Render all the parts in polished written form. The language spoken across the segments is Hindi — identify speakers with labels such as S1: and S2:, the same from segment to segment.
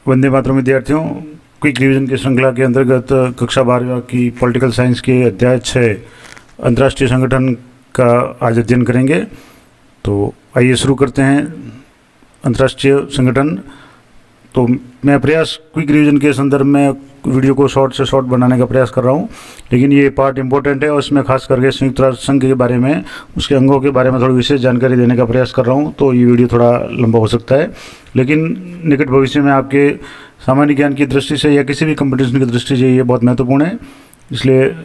S1: वंदे मातरम विद्यार्थियों, क्विक रिवीजन की श्रृंखला के अंतर्गत कक्षा 12 की पॉलिटिकल साइंस के अध्याय 6 अंतर्राष्ट्रीय संगठन का आज अध्ययन करेंगे। तो आइए शुरू करते हैं। अंतर्राष्ट्रीय संगठन, तो मैं क्विक रिवीजन के संदर्भ में वीडियो को शॉर्ट से शॉर्ट बनाने का प्रयास कर रहा हूं, लेकिन ये पार्ट इम्पोर्टेंट है और इसमें खास करके संयुक्त राष्ट्र संघ के बारे में, उसके अंगों के बारे में थोड़ी विशेष जानकारी देने का प्रयास कर रहा हूं। तो ये वीडियो थोड़ा लंबा हो सकता है, लेकिन निकट भविष्य में आपके सामान्य ज्ञान की दृष्टि से या किसी भी कंपटीशन की दृष्टि से ये बहुत महत्वपूर्ण है, इसलिए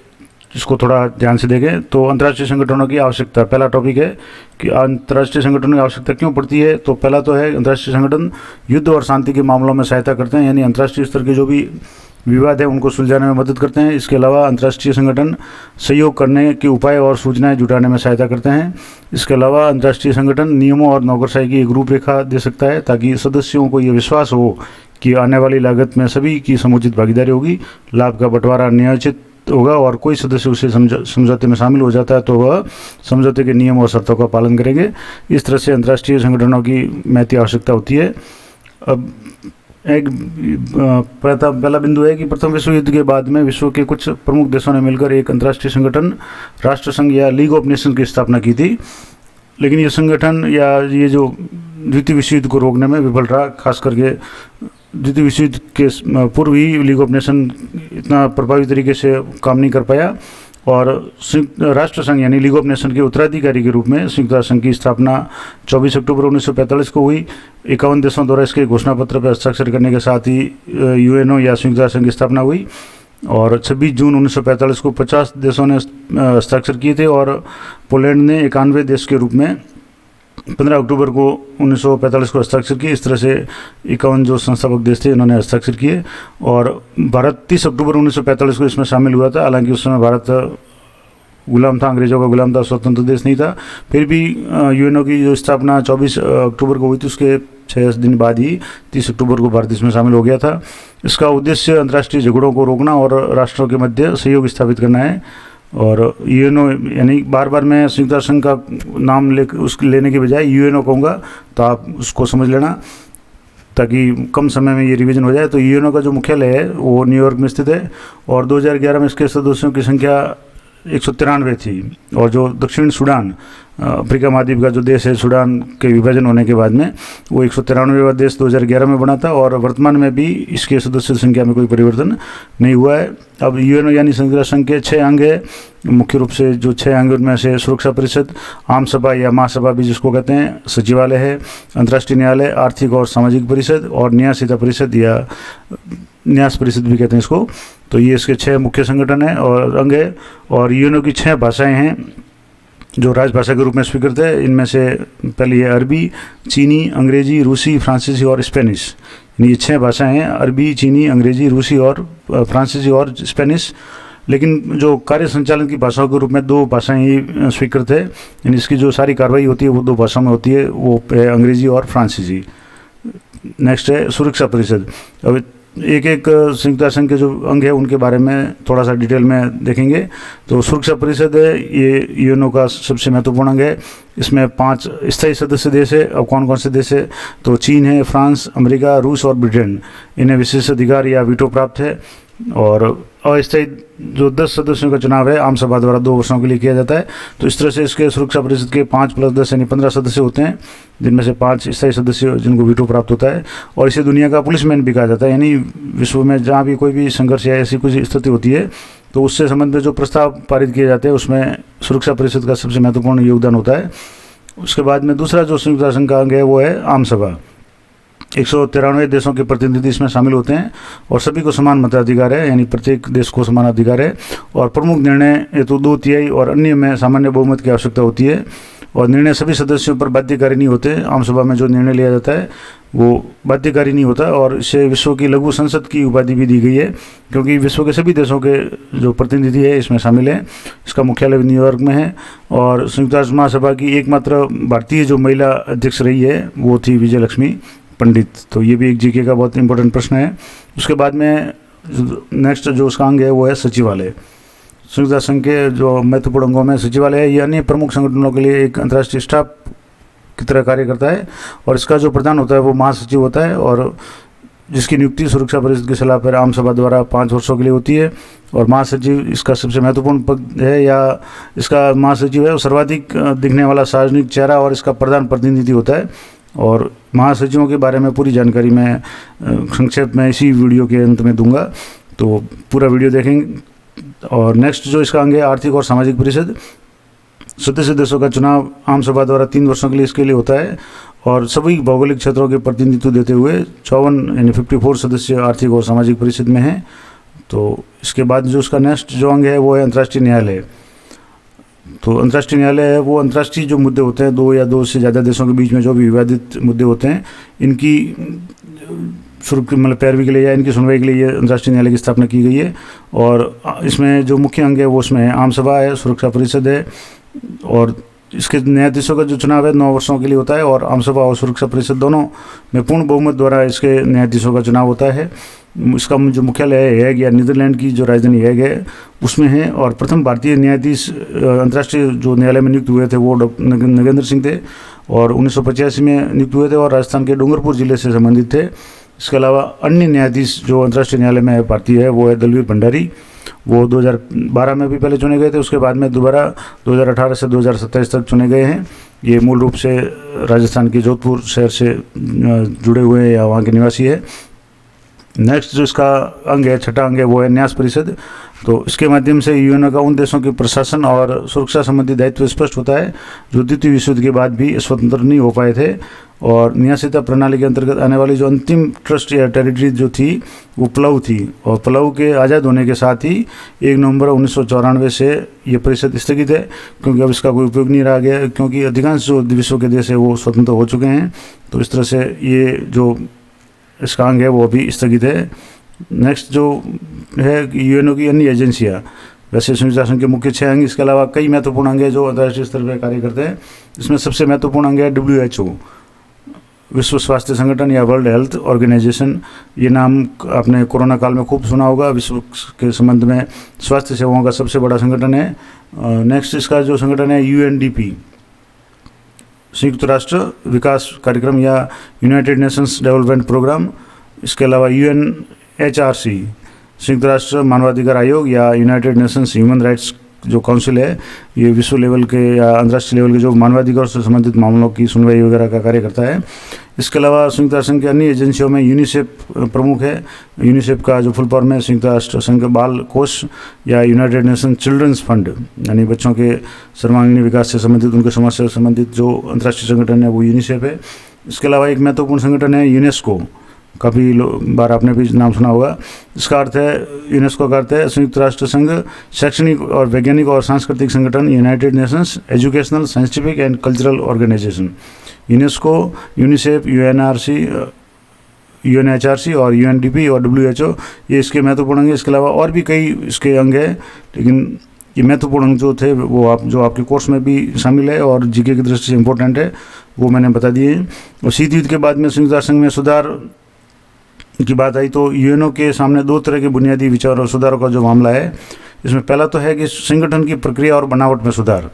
S1: इसको थोड़ा ध्यान से देखें। तो अंतर्राष्ट्रीय संगठनों की आवश्यकता, पहला टॉपिक है कि अंतर्राष्ट्रीय संगठनों की आवश्यकता क्यों पड़ती है। तो पहला तो है, अंतर्राष्ट्रीय संगठन युद्ध और शांति के मामलों में सहायता करते हैं, यानी अंतर्राष्ट्रीय स्तर के जो भी विवाद है उनको सुलझाने में मदद करते हैं। इसके अलावा अंतर्राष्ट्रीय संगठन सहयोग करने के उपाय और सूचनाएं जुटाने में सहायता करते हैं। इसके अलावा अंतर्राष्ट्रीय संगठन नियमों और नौकरशाही की एक रूपरेखा दे सकता है, ताकि सदस्यों को ये विश्वास हो कि आने वाली लागत में सभी की समुचित भागीदारी होगी, लाभ का बंटवारा न्यायोचित होगा और कोई सदस्य उसे समझौते में शामिल हो जाता है तो वह समझौते के नियम और शर्तों का पालन करेंगे। इस तरह से अंतर्राष्ट्रीय संगठनों की महती आवश्यकता होती है। अब एक पहला बिंदु है कि प्रथम विश्व युद्ध के बाद में विश्व के कुछ प्रमुख देशों ने मिलकर एक अंतर्राष्ट्रीय संगठन राष्ट्र संघ या लीग ऑफ नेशन की स्थापना की थी, लेकिन ये संगठन या ये जो द्वितीय विश्व युद्ध को रोकने में विफल रहा। खास करके द्वितीय विश्व युद्ध के पूर्व ही लीग ऑफ नेशन इतना प्रभावी तरीके से काम नहीं कर पाया और संयुक्त राष्ट्र संघ यानी लीग ऑफ नेशन के उत्तराधिकारी के रूप में संयुक्त राष्ट्र संघ की स्थापना 24 अक्टूबर 1945 को हुई। 51 देशों द्वारा इसके घोषणा पत्र पर हस्ताक्षर करने के साथ ही यूएनओ या संयुक्त राष्ट्र संघ की स्थापना हुई और 26 जून 1945 को 50 देशों ने हस्ताक्षर किए थे और पोलैंड ने 91 देश के रूप में 15 अक्टूबर को 1945 को हस्ताक्षर किए। इस तरह से 51 जो संस्थापक देश थे इन्होंने हस्ताक्षर किए और भारत 30 अक्टूबर 1945 को इसमें शामिल हुआ था। हालांकि उस समय भारत गुलाम था, अंग्रेजों का गुलाम था, स्वतंत्र देश नहीं था। फिर भी यूएनओ की जो स्थापना 24 अक्टूबर को हुई थी, उसके 6 दिन बाद ही 30 अक्टूबर को भारत इसमें शामिल हो गया था। इसका उद्देश्य अंतर्राष्ट्रीय झगड़ों को रोकना और राष्ट्रों के मध्य सहयोग स्थापित करना है। और यूएनओ यानी बार बार मैं संयुक्त राष्ट्र संघ का नाम लेने के बजाय यूएनओ कहूँगा, तो आप उसको समझ लेना ताकि कम समय में ये रिवीजन हो जाए। तो यूएनओ का जो मुख्यालय है वो न्यूयॉर्क में स्थित है और 2011 में इसके सदस्यों की संख्या 193 थी। और जो दक्षिण सूडान, अफ्रीका महाद्वीप का जो देश है, सूडान के विभाजन होने के बाद में वो 193वां देश 2011 में बना था और वर्तमान में भी इसके सदस्य संख्या में कोई परिवर्तन नहीं हुआ है। अब यूएनओ यानी संयुक्त राष्ट्र संघ के 6 अंग है, मुख्य रूप से जो 6 अंग उनमें से सुरक्षा परिषद, आम सभा या महासभा भी जिसको कहते हैं, सचिवालय है, अंतर्राष्ट्रीय न्यायालय, आर्थिक और सामाजिक परिषद और न्यायशीता परिषद या न्यास परिषद भी कहते हैं इसको। तो ये इसके 6 मुख्य संगठन है और अंग है। और यूएनओ की 6 भाषाएं हैं जो राजभाषा के रूप में स्वीकृत है। इनमें से पहली है अरबी, चीनी, अंग्रेजी, रूसी, फ्रांसीसी और स्पेनिश। ये 6 भाषाएं हैं, अरबी, चीनी, अंग्रेजी, रूसी और फ्रांसीसी और स्पेनिश। लेकिन जो कार्य संचालन की भाषाओं के रूप में 2 भाषाएं ही स्वीकृत है, यानी इसकी जो सारी कार्रवाई होती है वो 2 भाषाओं में होती है, वो है अंग्रेजी और फ्रांसीसी। नेक्स्ट है सुरक्षा परिषद। अब एक संयुक्त राष्ट्र संघ के जो अंग है उनके बारे में थोड़ा सा डिटेल में देखेंगे। तो सुरक्षा परिषद है, ये यूएनओ का सबसे महत्वपूर्ण अंग है। इसमें 5 स्थायी सदस्य देश है। अब कौन कौन से देश है, तो चीन है, फ्रांस, अमेरिका, रूस और ब्रिटेन। इन्हें विशेष अधिकार या वीटो प्राप्त है। और अस्थायी जो 10 सदस्यों का चुनाव है आम सभा द्वारा 2 वर्षों के लिए किया जाता है। तो इस तरह से इसके सुरक्षा परिषद के 5 + 10 यानी 15 सदस्य होते हैं, जिनमें से 5 स्थायी सदस्य जिनको वीटो प्राप्त होता है। और इसे दुनिया का पुलिसमैन भी कहा जाता है, यानी विश्व में जहाँ भी कोई भी संघर्ष या ऐसी कुछ स्थिति होती है तो उससे संबंध में जो प्रस्ताव पारित किए जाते हैं उसमें सुरक्षा परिषद का सबसे महत्वपूर्ण योगदान होता है। उसके बाद में दूसरा जो संयुक्त राष्ट्र संघ का अंग है वो है आम सभा। 193 देशों के प्रतिनिधि इसमें शामिल होते हैं और सभी को समान मताधिकार है, यानी प्रत्येक देश को समान अधिकार है। और प्रमुख निर्णय हेतु 2/3 और अन्य में सामान्य बहुमत की आवश्यकता होती है और निर्णय सभी सदस्यों पर बाध्यकारी नहीं होते। आम सभा में जो निर्णय लिया जाता है वो बाध्यकारी नहीं होता और इसे विश्व की लघु संसद की उपाधि भी दी गई है, क्योंकि विश्व के सभी देशों के जो प्रतिनिधि है इसमें शामिल है। इसका मुख्यालय न्यूयॉर्क में है। और संयुक्त राष्ट्र महासभा की एकमात्र भारतीय जो महिला अध्यक्ष रही है वो थी विजय लक्ष्मी पंडित। तो ये भी एक जीके का बहुत इंपॉर्टेंट प्रश्न है। उसके बाद में नेक्स्ट जो उसका अंग है वो है सचिवालय। संयुक्त राष्ट्र संघ के जो महत्वपूर्ण अंगों में सचिवालय है, ये अन्य प्रमुख संगठनों के लिए एक अंतर्राष्ट्रीय स्टाफ की तरह कार्य करता है और इसका जो प्रधान होता है वो महासचिव होता है और जिसकी नियुक्ति सुरक्षा परिषद की सलाह पर आम सभा द्वारा 5 वर्षों के लिए होती है। और महासचिव इसका सबसे महत्वपूर्ण पद है, या इसका महासचिव है वो सर्वाधिक दिखने वाला सार्वजनिक चेहरा और इसका प्रधान प्रतिनिधि होता है। और महासचिवों के बारे में पूरी जानकारी मैं संक्षेप में इसी वीडियो के अंत में दूंगा, तो पूरा वीडियो देखेंगे। और नेक्स्ट जो इसका अंग है आर्थिक और सामाजिक परिषद। सदस्य देशों का चुनाव आम सभा द्वारा 3 वर्षों के लिए इसके लिए होता है और सभी भौगोलिक क्षेत्रों के प्रतिनिधित्व देते हुए 54 यानी 54 सदस्य आर्थिक और सामाजिक परिषद में हैं। तो इसके बाद जो उसका नेक्स्ट जो अंग है वो है अंतर्राष्ट्रीय न्यायालय। तो अंतर्राष्ट्रीय न्यायालय है वो अंतर्राष्ट्रीय जो मुद्दे होते हैं, 2 या 2 से ज़्यादा देशों के बीच में जो भी विवादित मुद्दे होते हैं, इनकी मतलब पैरवी के लिए या इनकी सुनवाई के लिए ये अंतर्राष्ट्रीय न्यायालय की स्थापना की गई है। और इसमें जो मुख्य अंग है वो उसमें आम सभा है, सुरक्षा परिषद है, और इसके न्यायाधीशों का जो चुनाव है 9 वर्षों के लिए होता है। और आम सभा और सुरक्षा परिषद दोनों में पूर्ण बहुमत द्वारा इसके न्यायाधीशों का चुनाव होता है। इसका जो मुख्यालय है हैग, या नीदरलैंड की जो राजधानी हैग है उसमें है। और प्रथम भारतीय न्यायाधीश अंतर्राष्ट्रीय जो न्यायालय में नियुक्त हुए थे वो नगेंद्र सिंह थे और 1985 में नियुक्त हुए थे और राजस्थान के डूंगरपुर जिले से संबंधित थे। इसके अलावा अन्य न्यायाधीश जो अंतर्राष्ट्रीय न्यायालय में भारतीय है वो है दलवीर भंडारी, वो 2012 में भी पहले चुने गए थे, उसके बाद में दोबारा 2018 से 2027 तक चुने गए हैं। ये मूल रूप से राजस्थान के जोधपुर शहर से जुड़े हुए हैं या वहाँ के निवासी है। नेक्स्ट जो इसका अंग है, छठा अंग है, वो है न्यास परिषद। तो इसके माध्यम से यूएनओ का उन देशों के प्रशासन और सुरक्षा संबंधी दायित्व स्पष्ट होता है जो द्वितीय विश्व युद्ध के बाद भी स्वतंत्र नहीं हो पाए थे। और न्यासिता प्रणाली के अंतर्गत आने वाली जो अंतिम ट्रस्ट या टेरिटरी जो थी वो पलाऊ थी, और पलाऊ के आज़ाद होने के साथ ही 1 नवंबर 1994 से ये परिषद स्थगित है, क्योंकि अब इसका कोई उपयोग नहीं रहा गया, क्योंकि अधिकांश जो विश्व के देश है वो स्वतंत्र हो चुके हैं। तो इस तरह से ये जो इसका अंग है वो अभी स्थगित है। नेक्स्ट जो है यूएनओ की अन्य एजेंसियाँ, वैसे संयुक्त राष्ट्र के मुख्य 6 अंग, इसके अलावा कई महत्वपूर्ण अंग है जो अंतर्राष्ट्रीय स्तर पर कार्य करते हैं। इसमें सबसे महत्वपूर्ण अंग है WHO, विश्व स्वास्थ्य संगठन या वर्ल्ड हेल्थ ऑर्गेनाइजेशन। ये नाम आपने कोरोना काल में खूब सुना होगा। विश्व के संबंध में स्वास्थ्य सेवाओं का सबसे बड़ा संगठन है। नेक्स्ट इसका जो संगठन है UNDP, संयुक्त राष्ट्र विकास कार्यक्रम या यूनाइटेड नेशंस डेवलपमेंट प्रोग्राम। इसके अलावा UNHRC, संयुक्त राष्ट्र मानवाधिकार आयोग या यूनाइटेड नेशंस ह्यूमन राइट्स जो काउंसिल है, ये विश्व लेवल के या अंतर्राष्ट्रीय लेवल के जो मानवाधिकार से संबंधित मामलों की सुनवाई वगैरह का कार्य करता है। इसके अलावा संयुक्त राष्ट्र संघ की अन्य एजेंसियों में यूनिसेफ प्रमुख है। यूनिसेफ का जो फुल फॉर्म है संयुक्त राष्ट्र संघ बाल कोष या यूनाइटेड नेशन चिल्ड्रंस फंड, यानी बच्चों के सर्वांगीण विकास से संबंधित, उनके समाज से संबंधित जो अंतर्राष्ट्रीय संगठन है वो यूनिसेफ है। इसके अलावा एक महत्वपूर्ण संगठन है यूनेस्को, काफ़ी बार आपने भी नाम सुना होगा। इसका अर्थ है, यूनेस्को का अर्थ है संयुक्त राष्ट्र संघ शैक्षणिक और वैज्ञानिक और सांस्कृतिक संगठन, United Nations Educational Scientific and Cultural Organization. UNESCO, UNICEF, UNHRC और UNDP और WHO ये इसके महत्वपूर्ण अंग हैं। इसके अलावा और भी कई इसके अंग हैं, लेकिन ये महत्वपूर्ण अंग जो थे वो आपके कोर्स में भी शामिल है और जीके की दृष्टि से इम्पोर्टेंट है, वो मैंने बता दिए हैं। और शीत युद्ध के बाद में संयुक्त राष्ट्र संघ में सुधार की बात आई तो यूएनओ के सामने 2 तरह के बुनियादी विचार और सुधारों का जो मामला है, इसमें पहला तो है कि संगठन की प्रक्रिया और बनावट में सुधार।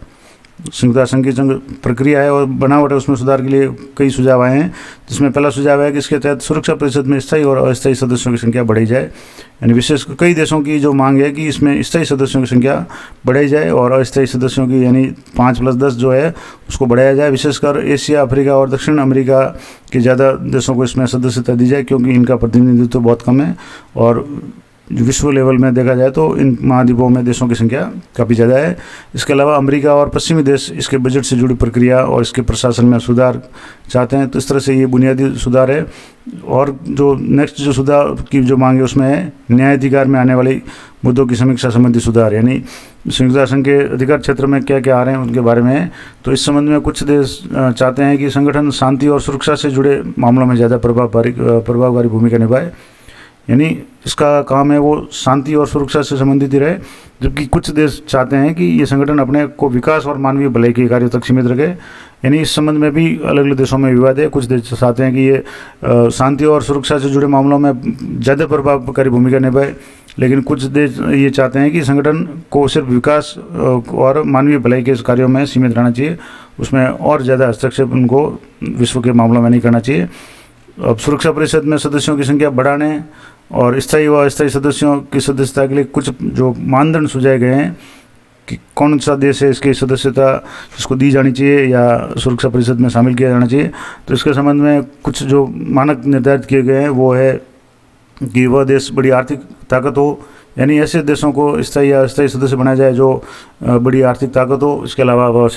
S1: संयुक्त राष्ट्र संघ की जो प्रक्रिया है और बनावट है उसमें सुधार के लिए कई सुझाव आए हैं, जिसमें पहला सुझाव है कि इसके तहत सुरक्षा परिषद में स्थायी और अस्थायी सदस्यों की संख्या बढ़ाई जाए। यानी विशेष कई देशों की जो मांग है कि इसमें स्थायी सदस्यों की संख्या बढ़ाई जाए और अस्थायी सदस्यों की यानी 5+10 जो है उसको बढ़ाया जाए। विशेषकर एशिया, अफ्रीका और दक्षिण अमेरिका के ज़्यादा देशों को इसमें सदस्यता दी जाए, क्योंकि इनका प्रतिनिधित्व बहुत कम है और विश्व लेवल में देखा जाए तो इन महाद्वीपों में देशों की संख्या काफ़ी ज़्यादा है। इसके अलावा अमेरिका और पश्चिमी देश इसके बजट से जुड़ी प्रक्रिया और इसके प्रशासन में सुधार चाहते हैं। तो इस तरह से ये बुनियादी सुधार है। और जो नेक्स्ट जो सुधार की जो मांग है उसमें है न्यायाधिकार में आने वाली मुद्दों की समीक्षा संबंधी सुधार, यानी संयुक्त राष्ट्र संघ के अधिकार क्षेत्र में क्या क्या आ रहे हैं उनके बारे में। तो इस संबंध में कुछ देश चाहते हैं कि संगठन शांति और सुरक्षा से जुड़े मामलों में ज़्यादा प्रभावकारी भूमिका निभाए, यानी इसका काम है वो शांति और सुरक्षा से संबंधित ही रहे। जबकि कुछ देश चाहते हैं कि ये संगठन अपने को विकास और मानवीय भलाई के कार्यों तक सीमित रखे, यानी इस संबंध में भी अलग अलग देशों में विवाद है। कुछ देश चाहते हैं कि ये शांति और सुरक्षा से जुड़े मामलों में ज़्यादा प्रभावकारी भूमिका निभाए, लेकिन कुछ देश ये चाहते हैं कि संगठन को सिर्फ विकास और मानवीय भलाई के कार्यों में सीमित रहना चाहिए, उसमें और ज़्यादा हस्तक्षेप उनको विश्व के मामलों में नहीं करना चाहिए। अब सुरक्षा परिषद में सदस्यों की संख्या बढ़ाने और स्थायी व अस्थायी सदस्यों की सदस्यता के लिए कुछ जो मानदंड सुझाए गए हैं कि कौन सा देश है इसकी सदस्यता इसको दी जानी चाहिए या सुरक्षा परिषद में शामिल किया जाना चाहिए। तो इसके संबंध में कुछ जो मानक निर्धारित किए गए हैं वो है कि वह देश बड़ी आर्थिक ताकत हो, यानी ऐसे देशों को स्थायी या अस्थायी सदस्य बनाया जाए जो बड़ी आर्थिक ताकत हो। इसके अलावा वह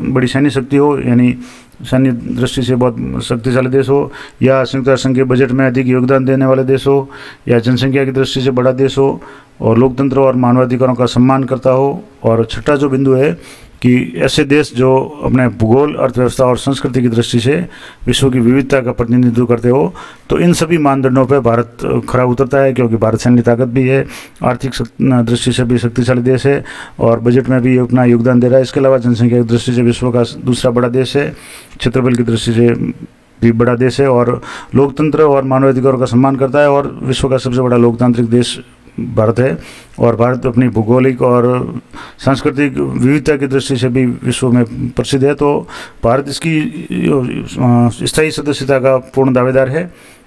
S1: बड़ी सैन्य शक्ति हो, यानी सैन्य दृष्टि से बहुत शक्तिशाली देश हो, या संयुक्त राष्ट्र संघ के बजट में अधिक योगदान देने वाले देश हो, या जनसंख्या की दृष्टि से बड़ा देश हो, और लोकतंत्र और मानवाधिकारों का सम्मान करता हो। और छठा जो बिंदु है कि ऐसे देश जो अपने भूगोल, अर्थव्यवस्था और संस्कृति की दृष्टि से विश्व की विविधता का प्रतिनिधित्व करते हो। तो इन सभी मानदंडों पर भारत खरा उतरता है, क्योंकि भारत सैन्य ताकत भी है, आर्थिक दृष्टि से भी शक्तिशाली देश है और बजट में भी अपना योगदान दे रहा है। इसके अलावा जनसंख्या की दृष्टि से विश्व का दूसरा बड़ा देश है, क्षेत्रफल की दृष्टि से भी बड़ा देश है, और लोकतंत्र और मानवाधिकारों का सम्मान करता है, और विश्व का सबसे बड़ा लोकतांत्रिक देश भारत है। और भारत अपनी भौगोलिक और सांस्कृतिक विविधता की दृष्टि से भी विश्व में प्रसिद्ध है। तो भारत इसकी स्थायी सदस्यता का पूर्ण दावेदार है।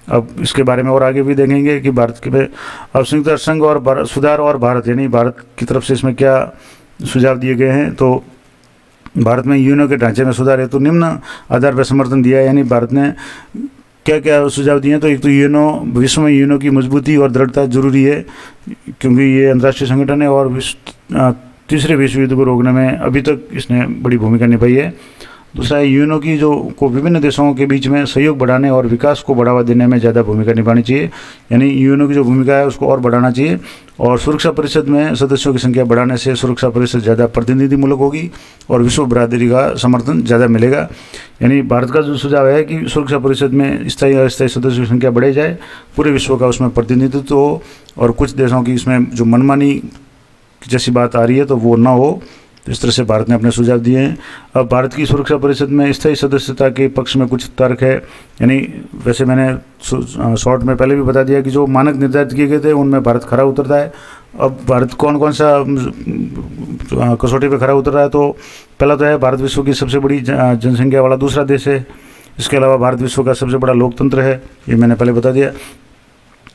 S1: अब इसके बारे में और आगे भी देखेंगे कि भारत के अब संयुक्त राष्ट्र संघ और सुधार और भारत, यानी भारत की तरफ से इसमें क्या सुझाव दिए गए हैं। तो भारत में यूएनओ के ढांचे में सुधार हेतु निम्न आधार पर समर्थन दिया है, यानी भारत ने क्या क्या सुझाव दिए हैं। तो एक तो यूएनओ, विश्व में यूएनओ की मजबूती और दृढ़ता जरूरी है, क्योंकि ये अंतर्राष्ट्रीय संगठन है और तीसरे विश्व युद्ध को रोकने में अभी तक इसने बड़ी भूमिका निभाई है। दूसरा है यूएनओ की को विभिन्न देशों के बीच में सहयोग बढ़ाने और विकास को बढ़ावा देने में ज़्यादा भूमिका निभानी चाहिए, यानी यूएनओ की जो भूमिका है उसको और बढ़ाना चाहिए। और सुरक्षा परिषद में सदस्यों की संख्या बढ़ाने से सुरक्षा परिषद ज़्यादा प्रतिनिधिमूलक होगी और विश्व बरादरी का समर्थन ज़्यादा मिलेगा। यानी भारत का जो सुझाव है कि सुरक्षा परिषद में स्थायी और अस्थायी सदस्यों की संख्या बढ़ाई जाए, पूरे विश्व का उसमें प्रतिनिधित्व हो, और कुछ देशों की इसमें जो मनमानी जैसी बात आ रही है तो वो ना हो। तो इस तरह से भारत ने अपने सुझाव दिए हैं। अब भारत की सुरक्षा परिषद में स्थायी सदस्यता के पक्ष में कुछ तर्क है, यानी वैसे मैंने शॉर्ट में पहले भी बता दिया कि जो मानक निर्धारित किए गए थे उनमें भारत खरा उतरता है। अब भारत कौन कौन सा कसौटी पे खरा उतर रहा है। तो पहला तो है भारत विश्व की सबसे बड़ी जनसंख्या वाला दूसरा देश है। इसके अलावा भारत विश्व का सबसे बड़ा लोकतंत्र है, ये मैंने पहले बता दिया।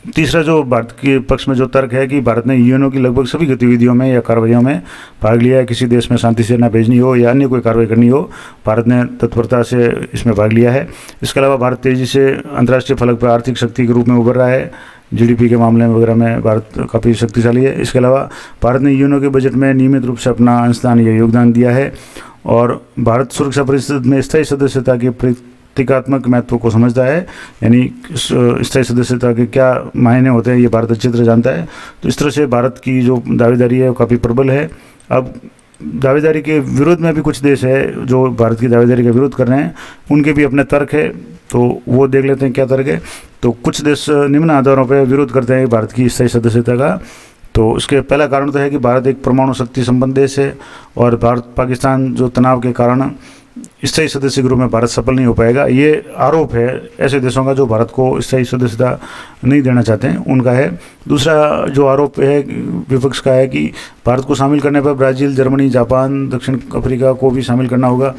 S1: तीसरा जो भारत के पक्ष में जो तर्क है कि भारत ने यूएनओ की लगभग सभी गतिविधियों में या कार्रवाइयों में भाग लिया है। किसी देश में शांति सेना भेजनी हो या अन्य कोई कार्रवाई करनी हो, भारत ने तत्परता से इसमें भाग लिया है। इसके अलावा भारत तेज़ी से अंतर्राष्ट्रीय फलक पर आर्थिक शक्ति के रूप में उभर रहा है। जीडीपी के मामले में वगैरह में भारत काफ़ी शक्तिशाली है। इसके अलावा भारत ने यूएनओ के बजट में नियमित रूप से अपना अंशदान या योगदान दिया है। और भारत सुरक्षा परिषद में स्थायी सदस्यता के प्रतीकात्मक महत्व को समझता है, यानी स्थायी सदस्यता के क्या मायने होते हैं ये भारत अच्छी तरह जानता है। तो इस तरह से भारत की जो दावेदारी है वो काफ़ी प्रबल है। अब दावेदारी के विरोध में भी कुछ देश है जो भारत की दावेदारी का विरोध कर रहे हैं, उनके भी अपने तर्क है, तो वो देख लेते हैं क्या तर्क है। तो कुछ देश निम्न आधारों पर विरोध करते हैं भारत की स्थायी सदस्यता का। तो उसके पहला कारण तो है कि भारत एक परमाणु शक्ति संपन्न देश है और भारत पाकिस्तान जो तनाव के कारण स्थायी सदस्य के रूप में भारत सफल नहीं हो पाएगा। ये आरोप है ऐसे देशों का जो भारत को स्थायी सदस्यता नहीं देना चाहते हैं, उनका है। दूसरा जो आरोप है विपक्ष का है कि भारत को शामिल करने पर ब्राज़ील, जर्मनी, जापान, दक्षिण अफ्रीका को भी शामिल करना होगा,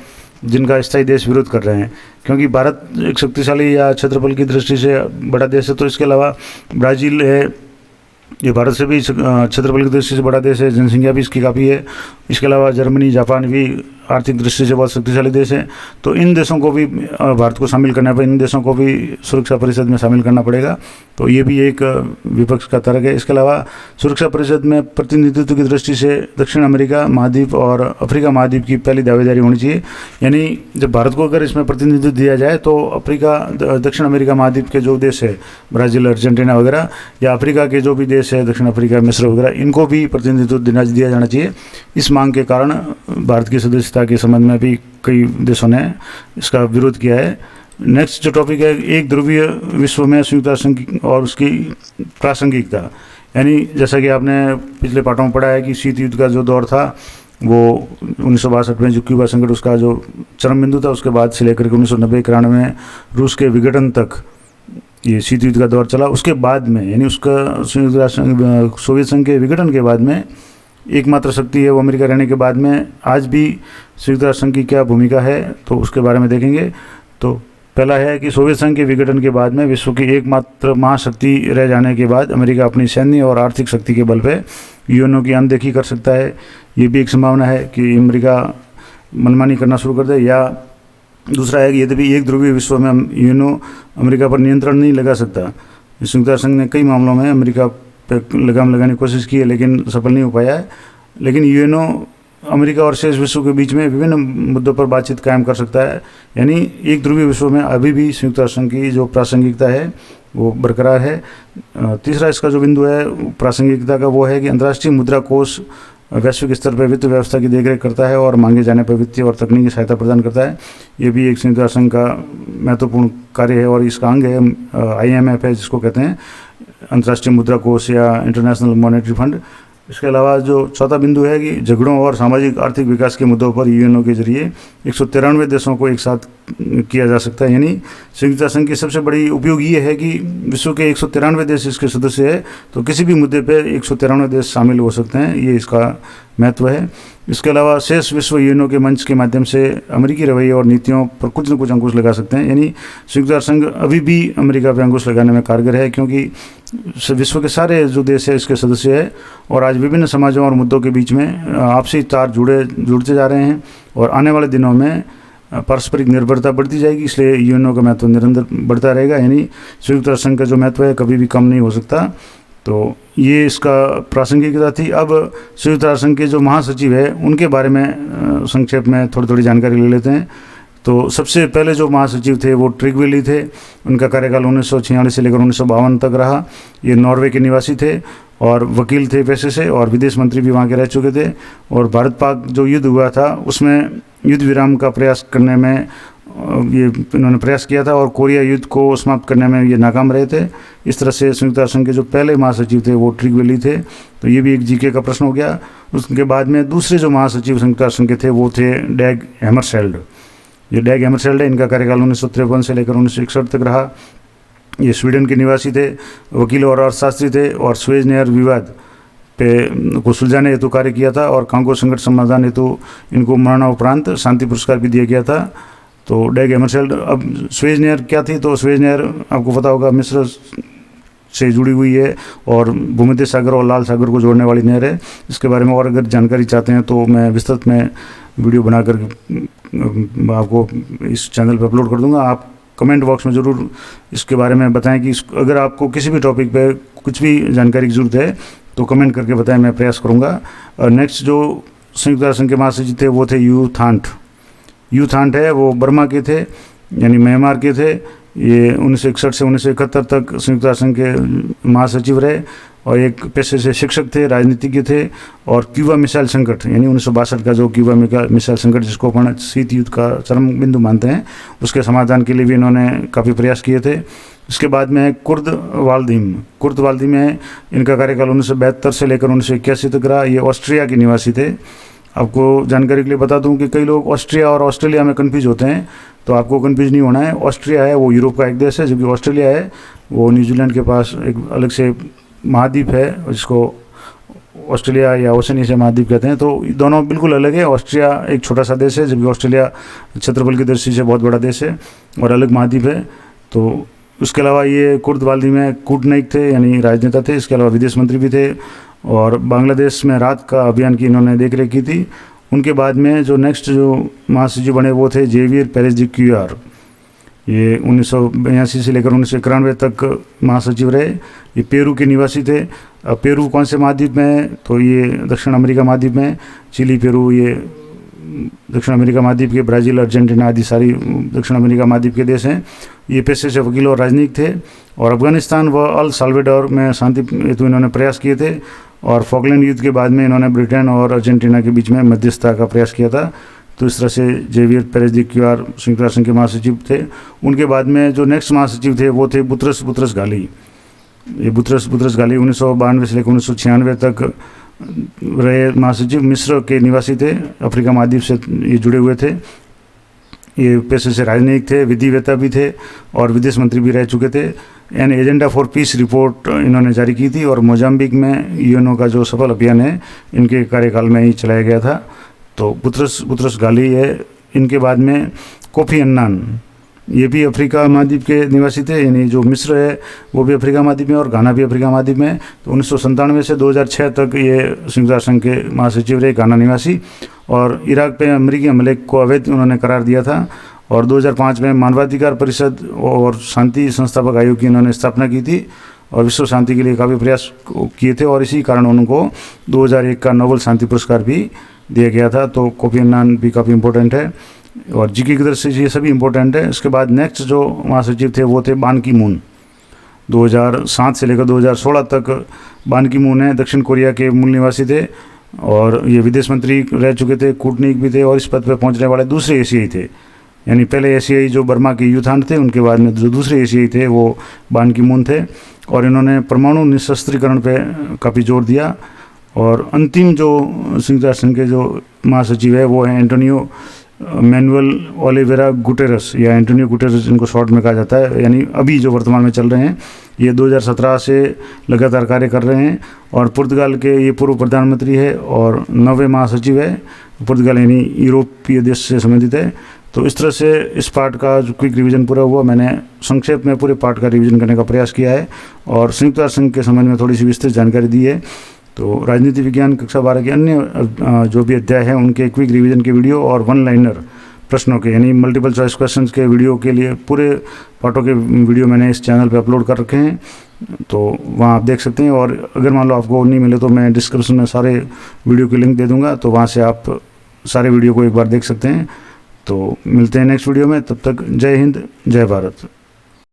S1: जिनका स्थायी देश विरोध कर रहे हैं, क्योंकि भारत एक शक्तिशाली या क्षेत्रफल की दृष्टि से बड़ा देश है। तो इसके अलावा ब्राज़ील है, ये भारत से भी क्षेत्रफल की दृष्टि से बड़ा देश है, जनसंख्या भी इसकी काफ़ी है। इसके अलावा जर्मनी, जापान भी आर्थिक दृष्टि से बहुत शक्तिशाली देश है। तो इन देशों को भी भारत को शामिल करने पर इन देशों को भी सुरक्षा परिषद में शामिल करना पड़ेगा। तो ये भी एक विपक्ष का तर्क है। इसके अलावा सुरक्षा परिषद में प्रतिनिधित्व की दृष्टि से दक्षिण अमेरिका महाद्वीप और अफ्रीका महाद्वीप की पहली दावेदारी होनी चाहिए, यानी जब भारत को अगर इसमें प्रतिनिधित्व दिया जाए तो अफ्रीका, दक्षिण अमेरिका महाद्वीप के जो देश है, ब्राज़ील, अर्जेंटीना वगैरह, या अफ्रीका के जो भी देश है, दक्षिण अफ्रीका, मिस्र वगैरह, इनको भी प्रतिनिधित्व दिया जाना चाहिए। इस मांग के कारण भारत की सदस्यता के संबंध में भी कई देशों ने इसका विरोध किया है। नेक्स्ट जो टॉपिक है, एक ध्रुवीय विश्व में संयुक्त राष्ट्र संघ और उसकी प्रासंगिकता, यानी जैसा कि आपने पिछले पाठों में पढ़ा है कि शीत युद्ध का जो दौर था वो 1962 में जो क्यूबा संकट उसका जो चरम बिंदु था, उसके बाद से लेकर के 1990-91 में रूस के विघटन तक ये शीत युद्ध का दौर चला। उसके बाद में, यानी उसका संयुक्त राष्ट्र सोवियत संघ के विघटन के बाद में एकमात्र शक्ति है वो अमेरिका रहने के बाद में आज भी संयुक्त राष्ट्र संघ की क्या भूमिका है तो उसके बारे में देखेंगे। तो पहला है कि सोवियत संघ के विघटन के बाद में विश्व की एकमात्र महाशक्ति रह जाने के बाद अमेरिका अपनी सैन्य और आर्थिक शक्ति के बल पे यूएनओ की अनदेखी कर सकता है। ये भी एक संभावना है कि अमेरिका मनमानी करना शुरू कर दे। या दूसरा है कि यद्यपि एक ध्रुवीय विश्व में यूएनओ अमेरिका पर नियंत्रण नहीं लगा सकता। संयुक्त राष्ट्र संघ ने कई मामलों में अमेरिका पर लगाम लगाने की कोशिश की है लेकिन सफल नहीं हो पाया है। लेकिन यूएनओ अमेरिका और शेष विश्व के बीच में विभिन्न मुद्दों पर बातचीत कायम कर सकता है। यानी एक ध्रुवीय विश्व में अभी भी संयुक्त राष्ट्र संघ की जो प्रासंगिकता है वो बरकरार है। तीसरा इसका जो बिंदु है प्रासंगिकता का वो है कि अंतर्राष्ट्रीय मुद्रा कोष वैश्विक स्तर पर वित्त व्यवस्था की देखरेख करता है और मांगे जाने पर वित्तीय और तकनीकी सहायता प्रदान करता है। ये भी एक संयुक्त राष्ट्र संघ का महत्वपूर्ण कार्य है और इसका अंग है IMF है, जिसको कहते हैं अंतर्राष्ट्रीय मुद्रा कोष या इंटरनेशनल मॉनेटरी फंड। इसके अलावा जो चौथा बिंदु है कि झगड़ों और सामाजिक आर्थिक विकास के मुद्दों पर यूएनओ के जरिए 193 देशों को एक साथ किया जा सकता है। यानी संयुक्त राष्ट्र संघ की सबसे बड़ी उपयोग ये है कि विश्व के 193 देश इसके सदस्य है, तो किसी भी मुद्दे पे 193 देश शामिल हो सकते हैं। ये इसका महत्व है। इसके अलावा शेष विश्व यूएनओ के मंच के माध्यम से अमेरिकी रवैये और नीतियों पर कुछ न कुछ अंकुश लगा सकते हैं। यानी संयुक्त राष्ट्र संघ अभी भी अमेरिका पर अंकुश लगाने में कारगर है, क्योंकि विश्व के सारे जो देश है इसके सदस्य है और आज विभिन्न समाजों और मुद्दों के बीच में आपसी तार जुड़ते जा रहे हैं और आने वाले दिनों में पारस्परिक निर्भरता बढ़ती जाएगी। इसलिए यूएनओ का महत्व निरंतर बढ़ता रहेगा। यानी संयुक्त राष्ट्र संघ का जो महत्व है कभी भी कम नहीं हो सकता। तो ये इसका प्रासंगिकता थी। अब संयुक्त राष्ट्र संघ के जो महासचिव है उनके बारे में संक्षेप में थोड़ी जानकारी ले लेते हैं। तो सबसे पहले जो महासचिव थे वो ट्रिगवेली थे। उनका कार्यकाल 1946 से लेकर 1952 तक रहा। ये नॉर्वे के निवासी थे और वकील थे पेशे से और विदेश मंत्री भी वहाँ के रह चुके थे। और भारत पाक जो युद्ध हुआ था उसमें युद्ध विराम का प्रयास करने में ये इन्होंने प्रयास किया था और कोरिया युद्ध को समाप्त करने में ये नाकाम रहे थे। इस तरह से संयुक्त राष्ट्र संघ के जो पहले महासचिव थे वो ट्रिगवेली थे। तो ये भी एक जीके का प्रश्न हो गया। उसके बाद में दूसरे जो महासचिव संयुक्त राष्ट्र संघ के थे वो थे डैग हैमरशेल्ड। ये डैग हैमरशेल्ड है, इनका कार्यकाल 1953 से लेकर 1961 तक रहा। ये स्वीडन के निवासी थे, वकील और अर्थशास्त्री थे और स्वेज नहर विवाद पे को सुलझाने हेतु कार्य किया था और कांगो संकट समाधान हेतु इनको मरणोपरांत शांति पुरस्कार भी दिया गया था। तो डैग हैमरशेल्ड, अब स्वेज नहर क्या थी? तो स्वेज नहर आपको पता होगा मिस्र से जुड़ी हुई है और भूमध्य सागर और लाल सागर को जोड़ने वाली नहर है। इसके बारे में और अगर जानकारी चाहते हैं तो मैं विस्तृत में वीडियो बनाकर आपको इस चैनल पर अपलोड कर दूंगा। आप कमेंट बॉक्स में ज़रूर इसके बारे में बताएं कि अगर आपको किसी भी टॉपिक पे कुछ भी जानकारी की ज़रूरत है तो कमेंट करके बताएं, मैं प्रयास करूंगा। और नेक्स्ट जो संयुक्त राष्ट्र संघ के महासचिव थे वो थे यू थांट है, वो बर्मा के थे, यानी म्यांमार के थे। ये 1961 से 1971 तक संयुक्त राष्ट्र संघ के महासचिव रहे और एक पेशे से शिक्षक थे, राजनीतिज्ञ थे। और क्यूबा मिसाइल संकट यानी 1962 का जो क्यूबा मिसाइल संकट जिसको अपन शीत युद्ध का चरम बिंदु मानते हैं, उसके समाधान के लिए भी इन्होंने काफ़ी प्रयास किए थे। इसके बाद में है कुर्द वाल्दीम है। इनका कार्यकाल 1972 से लेकर 1981 तक रहा। ये ऑस्ट्रिया के निवासी थे। आपको जानकारी के लिए बता दूं कि कई लोग ऑस्ट्रिया और ऑस्ट्रेलिया में कन्फ्यूज होते हैं, तो आपको कन्फ्यूज नहीं होना है। ऑस्ट्रिया है वो यूरोप का एक देश है, जबकि ऑस्ट्रेलिया है वो न्यूजीलैंड के पास एक अलग से महाद्वीप है जिसको ऑस्ट्रेलिया या ओशनिया महाद्वीप कहते हैं। तो दोनों बिल्कुल अलग है। ऑस्ट्रिया एक छोटा सा देश है जबकि ऑस्ट्रेलिया क्षेत्रफल की दृष्टि से बहुत बड़ा देश है और अलग महाद्वीप है। तो उसके अलावा ये कुर्द वादी में कूटनीतिक थे यानी राजनेता थे। इसके अलावा विदेश मंत्री भी थे और बांग्लादेश में राहत का अभियान की इन्होंने देखरेख की थी। उनके बाद में जो नेक्स्ट जो महासचिव बने वो थे जेवियर पेरेज डी क्यूआर। ये 1982 से लेकर 1991 तक महासचिव रहे। ये पेरू के निवासी थे। पेरू कौन से महाद्वीप में है? तो ये दक्षिण अमेरिका महाद्वीप में। चिली, पेरू ये दक्षिण अमेरिका महाद्वीप के, ब्राज़ील, अर्जेंटीना आदि सारी दक्षिण अमेरिका महाद्वीप के देश हैं। ये पेशे से वकील और राजनीतिक थे और अफगानिस्तान व अल साल्वाडोर में शांति हेतु इन्होंने प्रयास किए थे और फॉकलैंड युद्ध के बाद में इन्होंने ब्रिटेन और अर्जेंटीना के बीच में मध्यस्थता का प्रयास किया था। तो इस तरह से जेवियर पेरेज डी क्यूआर संयुक्त राष्ट्र संघ के महासचिव थे। उनके बाद में जो नेक्स्ट महासचिव थे वो थे बुतरस घाली। ये बुतरस घाली 1992 से लेकर 1996 तक रहे महासचिव। मिस्र के निवासी थे, अफ्रीका महाद्वीप से ये जुड़े हुए थे। ये पेशे से राजनीतिक थे, विधिवेत्ता भी थे और विदेश मंत्री भी रह चुके थे। An agenda for piece report इन्होंने जारी की थी और मोजाम्बिक में यूएनओ का जो सफल अभियान है इनके कार्यकाल में ही चलाया गया था। तो बुतरस घाली है। इनके बाद में कोफी अन्नान ये भी अफ्रीका महाद्वीप के निवासी थे, यानी जो मिस्र है वो भी अफ्रीका महाद्वीप में और घाना भी अफ्रीका महाद्वीप में। तो 1997 से 2006 तक ये संयुक्त राष्ट्र संघ के महासचिव रहे, घाना निवासी। और इराक पे अमेरिकी हमले को अवैध उन्होंने करार दिया था। और 2005 में मानवाधिकार परिषद और शांति संस्थापक आयोग की उन्होंने स्थापना की थी और विश्व शांति के लिए काफ़ी प्रयास किए थे, और इसी कारण उनको 2001 का नोबेल शांति पुरस्कार भी दिया गया था। तो कोफी अन्नान भी काफ़ी इम्पोर्टेंट है और जीके की तरफ से ये सभी इम्पोर्टेंट है। इसके बाद नेक्स्ट जो महासचिव थे वो थे बान की मून। 2007 से लेकर 2016 तक बान की मून है दक्षिण कोरिया के मूल निवासी थे और ये विदेश मंत्री रह चुके थे, कूटनीतिक भी थे और इस पद पर पहुंचने वाले दूसरे एशियाई थे। यानी पहले एशियाई जो बर्मा के यूथान थे, उनके बाद में जो दूसरे एशियाई थे वो बान की मून थे और इन्होंने परमाणु निशस्त्रीकरण पे काफ़ी जोर दिया। और अंतिम जो संयुक्त राष्ट्र संघ के जो महासचिव है वो है एंटोनियो मैनुअल ओलिवेरा गुटेरस, या एंटोनियो गुटेरस जिनको शॉर्ट में कहा जाता है, यानी अभी जो वर्तमान में चल रहे हैं। ये 2017 से लगातार कार्य कर रहे हैं और पुर्तगाल के ये पूर्व प्रधानमंत्री है और 9वें महासचिव है। पुर्तगाल यानी यूरोपीय देश से संबंधित है। तो इस तरह से इस पार्ट का जो क्विक रिवीजन पूरा हुआ, मैंने संक्षेप में पूरे पार्ट का रिवीजन करने का प्रयास किया है और संयुक्त राष्ट्र संघ के संबंध में थोड़ी सी विस्तृत जानकारी दी है। तो राजनीति विज्ञान कक्षा 12 के अन्य जो भी अध्याय हैं उनके क्विक रिवीजन के वीडियो और वन लाइनर प्रश्नों के यानी मल्टीपल चॉइस क्वेश्चंस के वीडियो के लिए पूरे पार्टों के वीडियो मैंने इस चैनल पे अपलोड कर रखे हैं, तो वहाँ आप देख सकते हैं। और अगर मान लो आपको नहीं मिले तो मैं डिस्क्रिप्शन में सारे वीडियो की लिंक दे दूँगा, तो वहाँ से आप सारे वीडियो को एक बार देख सकते हैं। तो मिलते हैं नेक्स्ट वीडियो में, तब तक जय हिंद, जय भारत।